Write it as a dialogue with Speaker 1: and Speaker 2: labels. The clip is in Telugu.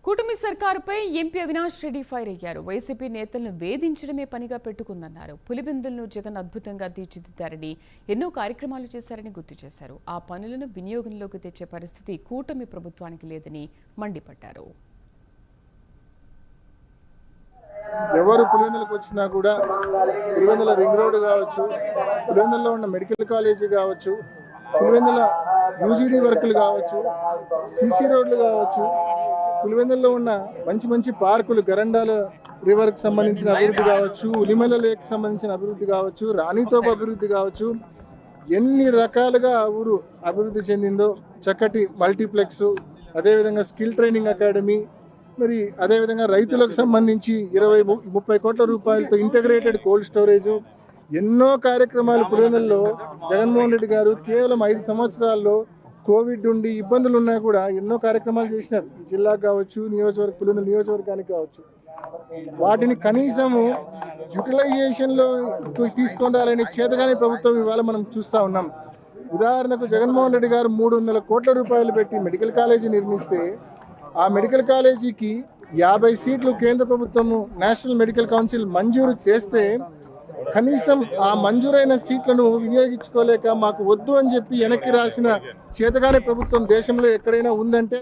Speaker 1: కూటమి సర్కారుపై ఎంపీ అవినాష్ రెడ్డి ఫైర్ అయ్యారు. వైసీపీ నేతలను వేధించడమే పనిగా పెట్టుకుందన్నారు. పులిబిందులను జగన్ అద్భుతంగా తీర్చిదిద్దారని, ఎన్నో కార్యక్రమాలు చేశారని గుర్తు చేశారు. ఆ పనులను వినియోగంలోకి తెచ్చే పరిస్థితి కూటమి ప్రభుత్వానికి లేదని మండిపడ్డారు.
Speaker 2: ఎవరు పులివెందులకు వచ్చినా కూడా పులివెందుల రింగ్ రోడ్ కావచ్చు, పులివెందులలో ఉన్న మెడికల్ కాలేజీ కావచ్చు, పులివెందుల యూజీడీ వర్కులు కావచ్చు, సీసీ రోడ్లు కావచ్చు, పులివెందుల్లో ఉన్న మంచి మంచి పార్కులు, గరండాల రివర్కి సంబంధించిన అభివృద్ధి కావచ్చు, ఉలిమల లేక్ సంబంధించిన అభివృద్ధి కావచ్చు, రాణితోపు అభివృద్ధి కావచ్చు, ఎన్ని రకాలుగా ఊరు అభివృద్ధి చెందిందో, చక్కటి మల్టీప్లెక్స్, అదేవిధంగా స్కిల్ ట్రైనింగ్ అకాడమీ, మరి అదేవిధంగా రైతులకు సంబంధించి 20-30 కోట్ల రూపాయలతో ఇంటగ్రేటెడ్ కోల్డ్ స్టోరేజ్, ఎన్నో కార్యక్రమాలు పులివెందుల్లో జగన్మోహన్ రెడ్డి గారు కేవలం 5 సంవత్సరాల్లో కోవిడ్ ఉండి ఇబ్బందులు ఉన్నా కూడా ఎన్నో కార్యక్రమాలు చేసినారు. ఈ జిల్లాకు కావచ్చు, పులివెందుల నియోజకవర్గానికి కావచ్చు. వాటిని కనీసము యూటిలైజేషన్లో తీసుకొని చేతగానే ప్రభుత్వం ఇవాళ మనం చూస్తూ ఉన్నాం. ఉదాహరణకు జగన్మోహన్ రెడ్డి గారు 300 కోట్ల రూపాయలు పెట్టి మెడికల్ కాలేజీ నిర్మిస్తే ఆ మెడికల్ కాలేజీకి 50 సీట్లు కేంద్ర ప్రభుత్వము నేషనల్ మెడికల్ కౌన్సిల్ మంజూరు చేస్తే కనీసం ఆ మంజూరైన సీట్లను వినియోగించుకోలేక మాకు వద్దు అని చెప్పి వెనక్కి రాసిన చేతగానే ప్రభుత్వం దేశంలో ఎక్కడైనా ఉందంటే